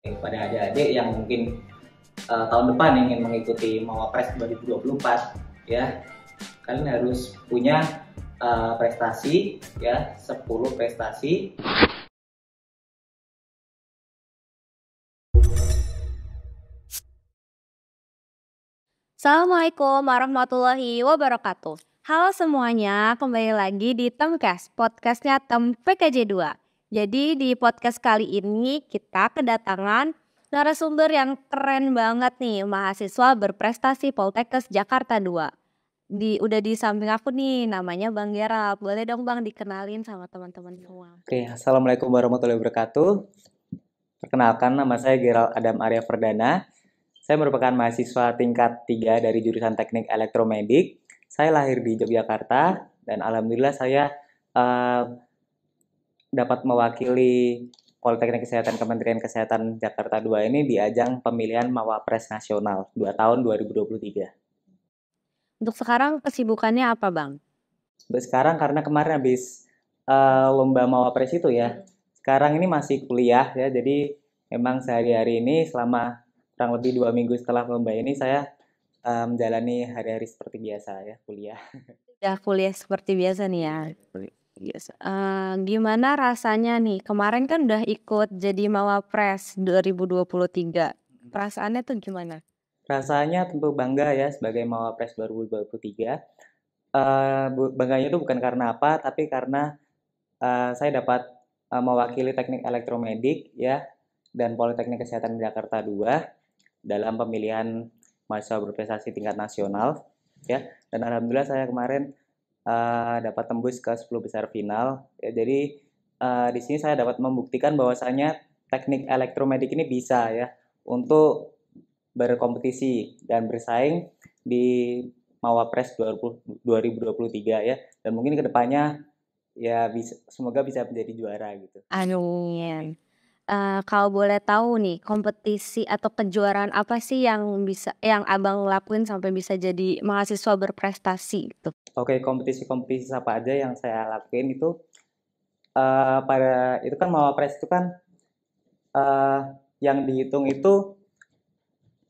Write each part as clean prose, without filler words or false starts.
Pada adik-adik yang mungkin tahun depan ingin mengikuti Mawapres 2024 ya, kalian harus punya prestasi ya, 10 prestasi. Assalamualaikum warahmatullahi wabarakatuh. Halo semuanya, kembali lagi di Temcast, podcastnya Tem PKJ 2. Jadi di podcast kali ini kita kedatangan narasumber yang keren banget nih, mahasiswa berprestasi Poltekkes Jakarta 2. Udah di samping aku nih, namanya Bang Gerald. Boleh dong Bang dikenalin sama teman-teman semua. Oke, assalamualaikum warahmatullahi wabarakatuh. Perkenalkan, nama saya Gerald Adam Arya Perdana. Saya merupakan mahasiswa tingkat 3 dari jurusan Teknik Elektromedik. Saya lahir di Yogyakarta dan alhamdulillah saya uh, dapat mewakili Politeknik Kesehatan Kementerian Kesehatan Jakarta 2 ini di ajang pemilihan Mawapres Nasional 2 tahun 2023. Untuk sekarang kesibukannya apa Bang? Sekarang karena kemarin habis lomba Mawapres itu ya, sekarang ini masih kuliah ya, jadi memang sehari-hari ini selama kurang lebih 2 minggu setelah lomba ini saya menjalani hari-hari seperti biasa ya, kuliah. Udah kuliah seperti biasa nih ya. Biasa. Gimana rasanya nih? Kemarin kan udah ikut jadi Mawapres 2023. Perasaannya tuh gimana? Rasanya tentu bangga ya sebagai Mawapres 2023. Bangganya itu bukan karena apa, tapi karena saya dapat mewakili Teknik Elektromedik ya dan Politeknik Kesehatan Jakarta 2 dalam pemilihan mahasiswa berprestasi tingkat nasional ya, dan alhamdulillah saya kemarin dapat tembus ke 10 besar final ya. Jadi di sini saya dapat membuktikan bahwasanya teknik elektromedik ini bisa ya untuk berkompetisi dan bersaing di Mawapres 2023 ya, dan mungkin kedepannya ya bisa, semoga bisa menjadi juara gitu. Amin. Kalau boleh tahu nih, kompetisi atau kejuaraan apa sih yang Abang lakuin sampai bisa jadi mahasiswa berprestasi gitu? Oke, kompetisi-kompetisi apa aja yang saya lakuin itu pada itu kan Mawapres itu kan uh, yang dihitung itu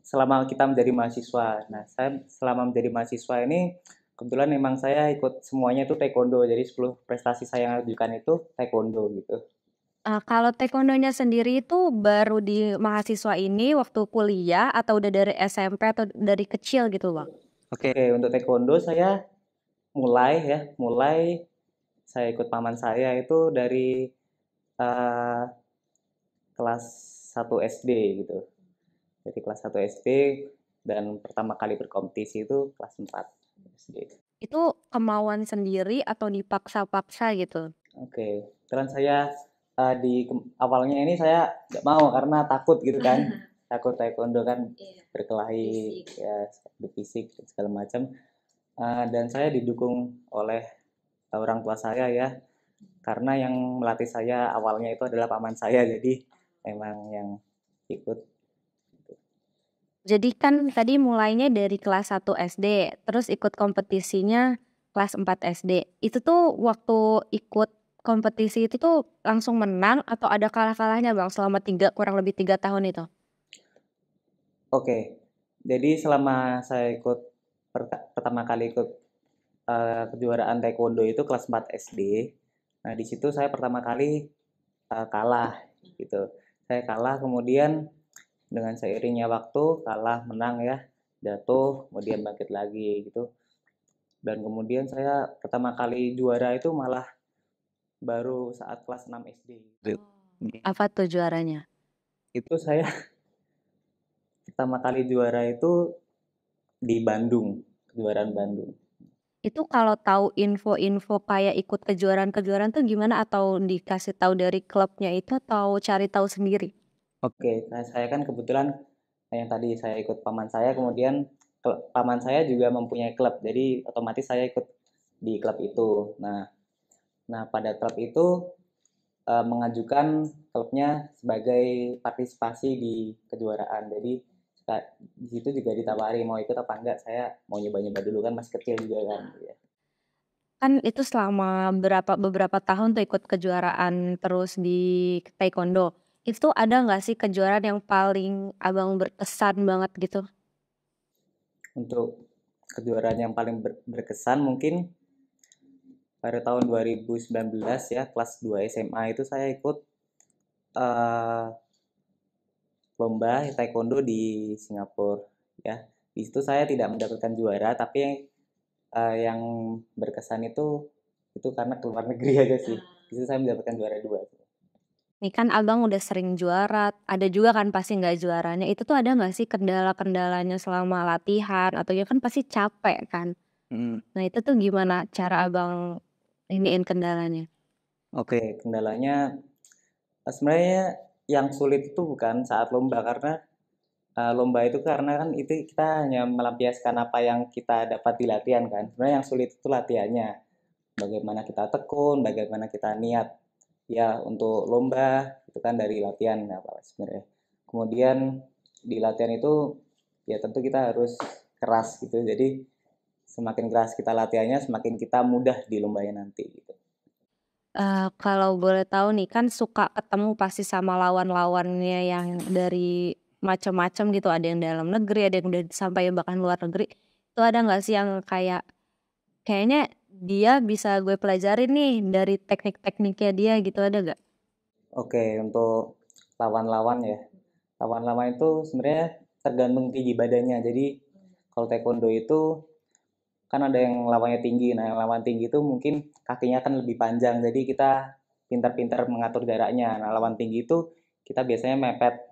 selama kita menjadi mahasiswa. Nah, saya selama menjadi mahasiswa ini kebetulan memang saya ikut semuanya itu taekwondo. Jadi 10 prestasi saya yang ajukan itu taekwondo gitu. Kalau taekwondonya sendiri itu baru di mahasiswa ini waktu kuliah atau udah dari SMP atau dari kecil gitu Bang? Oke, untuk taekwondo saya mulai saya ikut paman saya itu dari uh, kelas 1 SD gitu. Jadi kelas 1 SD dan pertama kali berkompetisi itu kelas 4 SD. Itu kemauan sendiri atau dipaksa-paksa gitu? Oke, kebetulan saya awalnya ini saya nggak mau karena takut gitu kan, takut taekwondo kan berkelahi ya, fisik dan segala macam. Dan saya didukung oleh orang tua saya ya, karena yang melatih saya awalnya itu adalah paman saya, jadi memang yang ikut. Jadi kan tadi mulainya dari kelas 1 SD, terus ikut kompetisinya kelas 4 SD. Itu tuh waktu ikut kompetisi itu tuh langsung menang atau ada kalah-kalahnya Bang selama kurang lebih 3 tahun itu? Oke, jadi selama saya ikut pertama kali ikut kejuaraan taekwondo itu kelas 4 SD. Nah, di situ saya pertama kali kalah gitu. Saya kalah, kemudian dengan seiringnya waktu kalah menang ya, jatuh kemudian bangkit lagi gitu. Dan kemudian saya pertama kali juara itu malah baru saat kelas 6 SD. Apa tuh juaranya? Itu saya pertama kali juara itu di Bandung, kejuaraan Bandung. Itu kalau tahu info-info kayak ikut kejuaraan-kejuaraan tuh gimana atau dikasih tahu dari klubnya itu atau cari tahu sendiri? Oke, nah saya kan kebetulan yang tadi saya ikut paman saya, kemudian paman saya juga mempunyai klub, jadi otomatis saya ikut di klub itu. Nah, pada klub itu mengajukan klubnya sebagai partisipasi di kejuaraan. Jadi di situ juga ditawari mau ikut apa enggak. Saya mau nyoba-nyoba dulu kan masih kecil juga kan. Ya. Kan itu selama beberapa tahun tuh ikut kejuaraan terus di taekwondo. Itu ada nggak sih kejuaraan yang paling Abang berkesan banget gitu? Untuk kejuaraan yang paling berkesan mungkin pada tahun 2019 ya, kelas 2 SMA itu saya ikut eh, lomba taekwondo di Singapura ya. Di situ saya tidak mendapatkan juara, tapi yang berkesan itu karena keluar negeri aja sih. Di situ saya mendapatkan juara dua. Nih kan Abang udah sering juara, ada juga kan pasti nggak juaranya. Itu tuh ada nggak sih kendala-kendalanya selama latihan atau ya kan pasti capek kan? Nah itu tuh gimana cara Abang iniin kendalanya? Oke, kendalanya sebenarnya yang sulit itu bukan saat lomba karena lomba itu karena kan itu kita hanya melampiaskan apa yang kita dapat di latihan kan. Sebenarnya yang sulit itu latihannya. Bagaimana kita tekun, bagaimana kita niat ya untuk lomba itu kan dari latihan apa sebenarnya. Kemudian di latihan itu ya tentu kita harus keras gitu. Jadi semakin keras kita latihannya, semakin kita mudah di lombanya nanti gitu. Kalau boleh tahu nih kan suka ketemu pasti sama lawan-lawannya yang dari macam-macam gitu, ada yang dalam negeri, ada yang udah sampai bahkan luar negeri. Itu ada nggak sih yang kayak, kayaknya dia bisa gue pelajarin nih dari teknik-tekniknya dia gitu, ada nggak? Oke, untuk lawan-lawan ya. Lawan-lawan itu sebenarnya tergantung tinggi badannya. Jadi kalau taekwondo itu kan ada yang lawannya tinggi. Nah, yang lawan tinggi itu mungkin kakinya kan lebih panjang. Jadi kita pintar-pintar mengatur jaraknya. Nah, lawan tinggi itu kita biasanya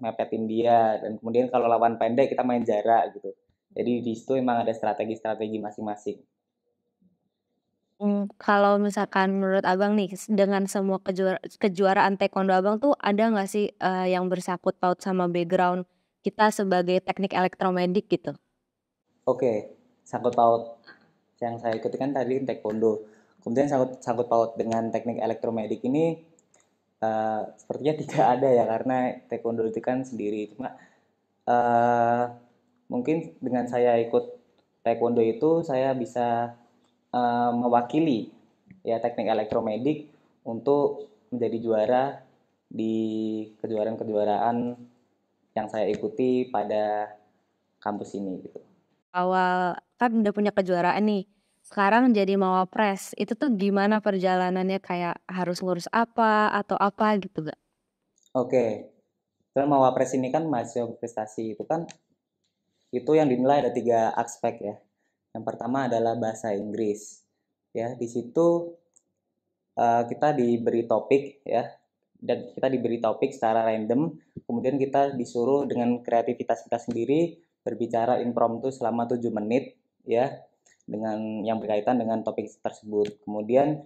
mepetin dia. Dan kemudian kalau lawan pendek kita main jarak gitu. Jadi di situ emang ada strategi-strategi masing-masing. Kalau misalkan menurut Abang nih, dengan semua kejuaraan taekwondo Abang tuh ada nggak sih, yang bersangkut paut sama background kita sebagai teknik elektromedik gitu? Oke, sangkut paut yang saya ikuti kan tadi taekwondo. Kemudian sangkut sangkut paut dengan teknik elektromedik ini sepertinya tidak ada ya karena taekwondo itu kan sendiri. Cuma eh, mungkin dengan saya ikut taekwondo itu saya bisa mewakili ya teknik elektromedik untuk menjadi juara di kejuaraan-kejuaraan yang saya ikuti pada kampus ini gitu. Awal kan udah punya kejuaraan nih, sekarang jadi mawapres, itu tuh gimana perjalanannya, kayak harus ngurus apa atau apa gitu gak? Oke, kan Mawapres ini kan mahasiswa prestasi itu kan itu yang dinilai ada tiga aspek ya. Yang pertama adalah bahasa Inggris. Ya, di situ kita diberi topik ya, dan kita diberi topik secara random. Kemudian kita disuruh dengan kreativitas kita sendiri berbicara impromptu selama 7 menit ya dengan yang berkaitan dengan topik tersebut. Kemudian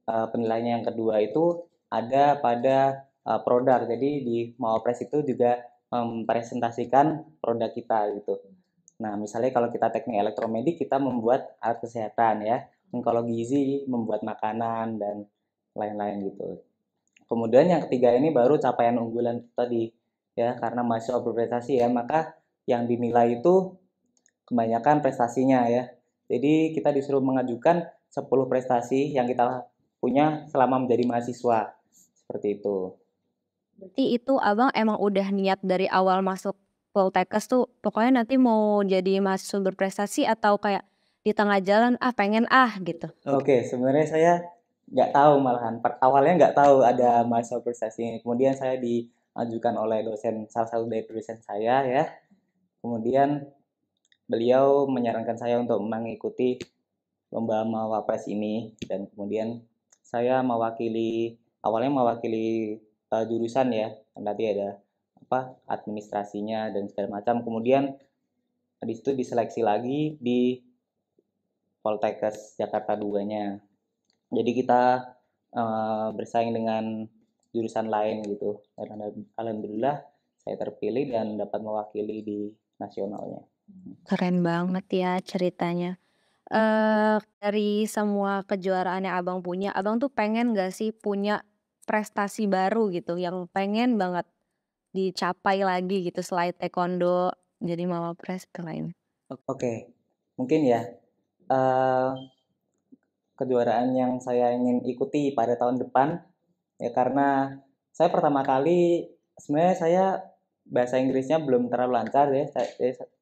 penilaiannya yang kedua itu ada pada produk. Jadi di Mawapres itu juga mempresentasikan produk kita gitu. Nah, misalnya kalau kita teknik elektromedik, kita membuat alat kesehatan ya. Dan kalau gizi, membuat makanan dan lain-lain gitu. Kemudian yang ketiga ini baru capaian unggulan tadi ya, karena mahasiswa berprestasi ya, maka yang dinilai itu kebanyakan prestasinya ya. Jadi kita disuruh mengajukan 10 prestasi yang kita punya selama menjadi mahasiswa. Seperti itu. Berarti itu Abang emang udah niat dari awal masuk Poltekkes tuh, pokoknya nanti mau jadi mahasiswa berprestasi atau kayak di tengah jalan, pengen gitu? Oke, sebenarnya saya nggak tahu malahan. Awalnya nggak tahu ada mahasiswa prestasi ini. Kemudian saya diajukan oleh dosen, salah satu dari dosen saya ya. Kemudian beliau menyarankan saya untuk mengikuti lomba Mawapres ini dan kemudian saya awalnya mewakili jurusan ya. Kan tadi ada apa administrasinya dan segala macam. Kemudian di situ diseleksi lagi di Poltekkes Jakarta 2-nya. Jadi kita bersaing dengan jurusan lain gitu. Dan alhamdulillah saya terpilih dan dapat mewakili di nasionalnya. Keren banget ya ceritanya. Dari semua kejuaraan yang Abang punya, Abang tuh pengen gak sih punya prestasi baru gitu, yang pengen banget dicapai lagi gitu selain taekwondo, jadi mawapres ke lain? Oke, mungkin ya eh, kejuaraan yang saya ingin ikuti pada tahun depan ya karena saya pertama kali Sebenarnya saya bahasa Inggrisnya belum terlalu lancar ya.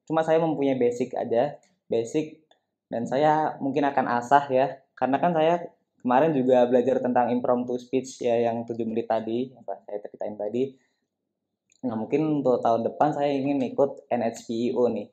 Cuma saya mempunyai basic aja, basic, dan saya mungkin akan asah ya. Karena kan saya kemarin juga belajar tentang impromptu speech ya yang 7 menit tadi, yang saya ceritain tadi. Nah, mungkin untuk tahun depan saya ingin ikut NHPIO nih,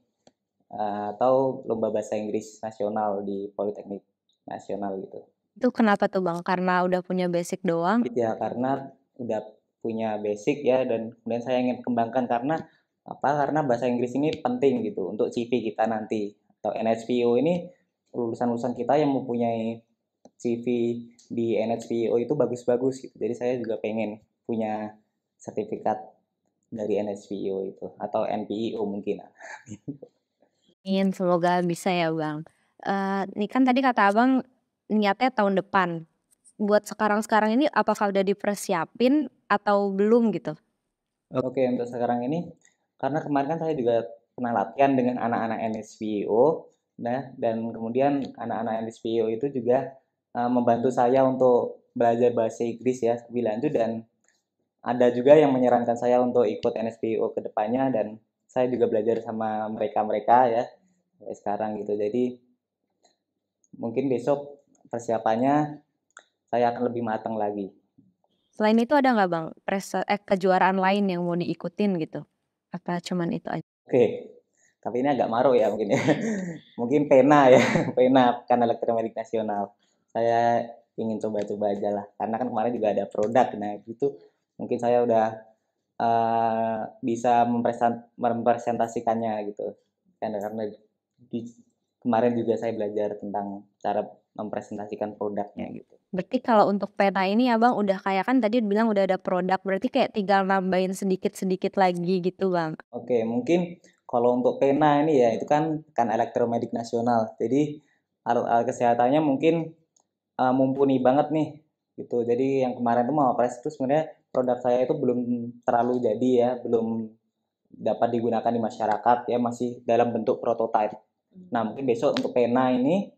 atau Lomba Bahasa Inggris Nasional di Politeknik Nasional gitu. Itu kenapa tuh Bang? Karena udah punya basic doang? Ya karena udah punya basic ya, dan kemudian saya ingin kembangkan karena apa? Karena bahasa Inggris ini penting gitu untuk CV kita nanti. Atau NHPO ini lulusan-lulusan kita yang mempunyai CV di NHPO itu bagus-bagus gitu. Jadi saya juga pengen punya sertifikat dari NHPO itu atau NPIO mungkin. Amin, semoga bisa ya Bang. Nih kan tadi kata Abang niatnya tahun depan. Buat sekarang-sekarang ini apakah udah dipersiapin atau belum gitu? Oke, untuk sekarang ini karena kemarin kan saya juga pernah latihan dengan anak-anak NSPO, nah dan kemudian anak-anak NSPO itu juga membantu saya untuk belajar bahasa Inggris ya lebih lanjut, dan ada juga yang menyarankan saya untuk ikut NSPO ke depannya, dan saya juga belajar sama mereka-mereka ya sekarang gitu. Jadi mungkin besok persiapannya saya akan lebih matang lagi. Selain itu ada nggak Bang kejuaraan lain yang mau diikutin gitu? Apa cuman itu aja? Oke, tapi ini agak maruk ya mungkin ya. Mungkin pena ya, pena kan elektronik nasional. Saya ingin coba-coba aja lah, karena kan kemarin juga ada produk, nah itu mungkin saya udah bisa mempresentasikannya gitu. Karena kemarin juga saya belajar tentang cara mempresentasikan produknya gitu. Berarti kalau untuk pena ini Abang udah kayak kan tadi bilang udah ada produk, berarti kayak tinggal nambahin sedikit-sedikit lagi gitu Bang? Oke, mungkin kalau untuk pena ini ya itu kan elektromedik nasional. Jadi alat-alat kesehatannya mungkin mumpuni banget nih gitu. Jadi yang kemarin tuh mau press itu sebenarnya produk saya itu belum terlalu jadi ya, belum dapat digunakan di masyarakat ya, masih dalam bentuk prototype. Nah, mungkin besok untuk pena ini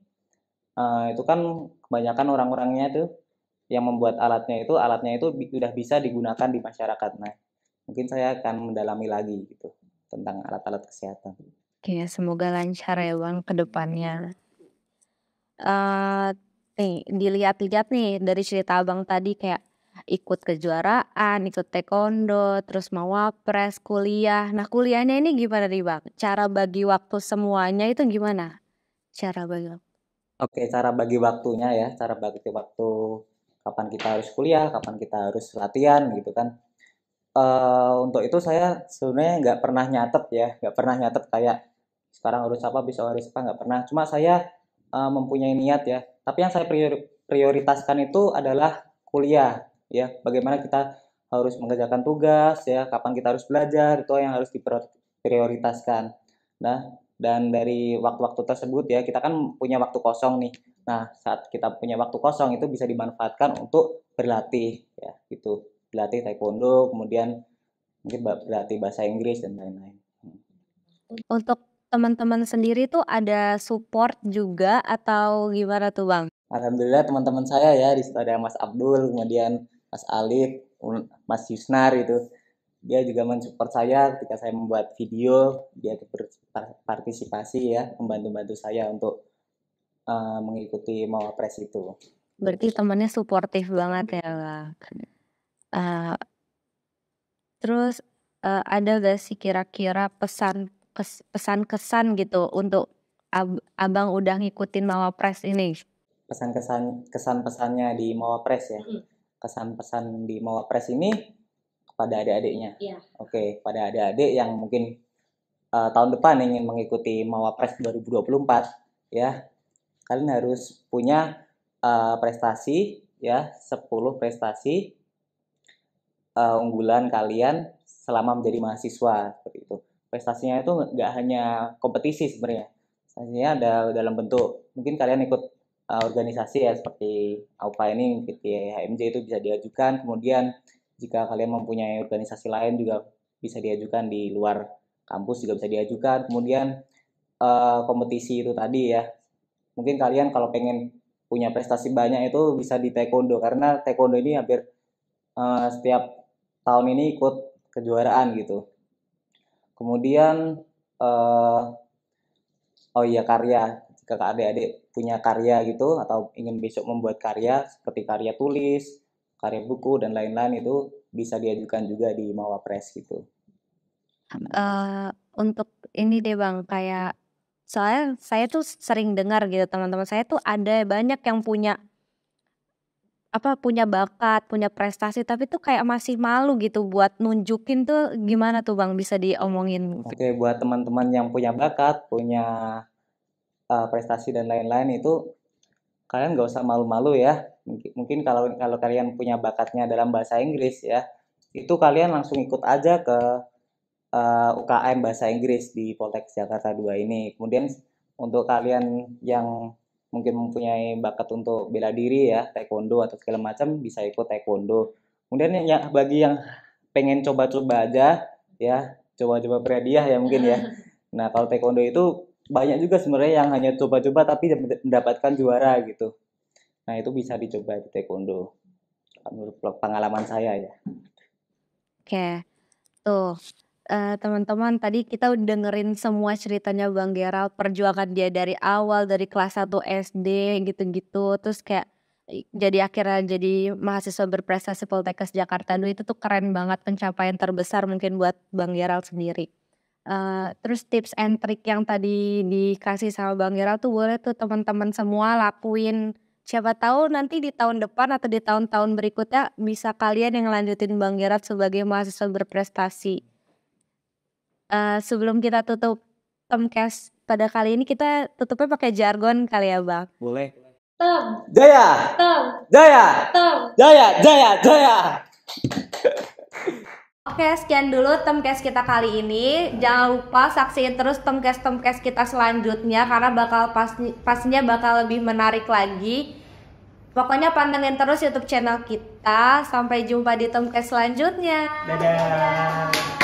itu kan kebanyakan orang-orangnya tuh yang membuat alatnya itu sudah bisa digunakan di masyarakat. Nah, mungkin saya akan mendalami lagi gitu tentang alat-alat kesehatan. Oke, semoga lancar ya Bang ke depannya. Eee, nih dilihat-lihat nih dari cerita Abang tadi kayak ikut kejuaraan, ikut taekwondo, terus mau wapres, kuliah. Nah kuliahnya ini gimana nih Bang? Cara bagi waktu semuanya itu gimana? Cara bagi waktu? Oke, cara bagi waktunya ya, cara bagi waktu kapan kita harus kuliah, kapan kita harus latihan gitu kan. Untuk itu saya sebenarnya nggak pernah nyatet ya, nggak pernah nyatet kayak sekarang harus apa, besok harus apa, nggak pernah. Cuma saya mempunyai niat ya. Tapi yang saya prioritaskan itu adalah kuliah ya. Bagaimana kita harus mengerjakan tugas ya, kapan kita harus belajar, itu yang harus diprioritaskan. Nah, dan dari waktu-waktu tersebut ya, kita kan punya waktu kosong nih. Nah, saat kita punya waktu kosong itu bisa dimanfaatkan untuk berlatih ya, gitu. Berlatih taekwondo, kemudian mungkin berlatih bahasa Inggris dan lain-lain. Untuk teman-teman sendiri tuh ada support juga atau gimana tuh Bang? Alhamdulillah teman-teman saya ya, di situ ada Mas Abdul, kemudian Mas Alif, Mas Yusnar itu. Dia juga mensupport saya ketika saya membuat video, dia berpartisipasi ya, membantu-bantu saya untuk mengikuti Mawapres itu. Berarti temennya suportif banget ya Bang. Eee, terus, ada gak sih kira-kira pesan kesan gitu untuk Abang udah ngikutin Mawapres ini? Kesan pesannya di Mawapres ya. Kesan pesan di Mawapres ini kepada adik-adiknya. Iya. Oke, pada adik-adik yang mungkin tahun depan ingin mengikuti Mawapres 2024 ya. Kalian harus punya prestasi ya, 10 prestasi unggulan kalian selama menjadi mahasiswa seperti itu. Prestasinya itu nggak hanya kompetisi sebenarnya. Prestasinya ada dalam bentuk mungkin kalian ikut organisasi ya, seperti AUPA ini, HMJ itu bisa diajukan. Kemudian jika kalian mempunyai organisasi lain juga bisa diajukan di luar kampus, juga bisa diajukan. Kemudian kompetisi itu tadi ya, mungkin kalian kalau pengen punya prestasi banyak itu bisa di taekwondo, karena taekwondo ini hampir setiap tahun ini ikut kejuaraan gitu. Kemudian karya, jika adik-adik punya karya gitu atau ingin besok membuat karya seperti karya tulis, karya buku dan lain-lain, itu bisa diajukan juga di Mawapres gitu. Untuk ini deh Bang, kayak soalnya saya tuh sering dengar gitu teman-teman saya tuh ada banyak yang punya punya bakat, punya prestasi tapi tuh kayak masih malu gitu buat nunjukin tuh, gimana tuh Bang bisa diomongin? Oke, buat teman-teman yang punya bakat, punya prestasi dan lain-lain, itu kalian nggak usah malu-malu ya. Mungkin kalau kalian punya bakatnya dalam bahasa Inggris ya, itu kalian langsung ikut aja ke UKM bahasa Inggris di Poltek Jakarta 2 ini. Kemudian untuk kalian yang mungkin mempunyai bakat untuk bela diri ya, taekwondo atau segala macam, bisa ikut taekwondo. Kemudian bagi yang pengen coba-coba aja ya, coba-coba berhadiah ya mungkin ya. Nah, kalau taekwondo itu banyak juga sebenarnya yang hanya coba-coba tapi mendapatkan juara gitu. Nah, itu bisa dicoba di taekwondo. Menurut pengalaman saya ya. Oke, tuh teman-teman tadi kita udah dengerin semua ceritanya Bang Gerald, perjuangan dia dari awal, dari kelas 1 SD gitu-gitu, terus kayak jadi akhirnya jadi mahasiswa berprestasi Poltekkes Jakarta 2 itu tuh keren banget, pencapaian terbesar mungkin buat Bang Gerald sendiri. Terus tips and trick yang tadi dikasih sama Bang Gerald tuh boleh tuh teman-teman semua lakuin. Siapa tahu nanti di tahun depan atau di tahun-tahun berikutnya bisa kalian yang lanjutin Bang Gerald sebagai mahasiswa berprestasi. Sebelum kita tutup Tomcast pada kali ini, kita tutupnya pakai jargon kali ya Bang? Boleh. Tom, Jaya, Tom, Jaya, Tom. Jaya, Jaya, Jaya. Oke, sekian dulu Tomcast kita kali ini. Jangan lupa saksiin terus Tomcast kita selanjutnya karena pastinya bakal lebih menarik lagi. Pokoknya pantengin terus YouTube channel kita. Sampai jumpa di Tomcast selanjutnya. Dadah.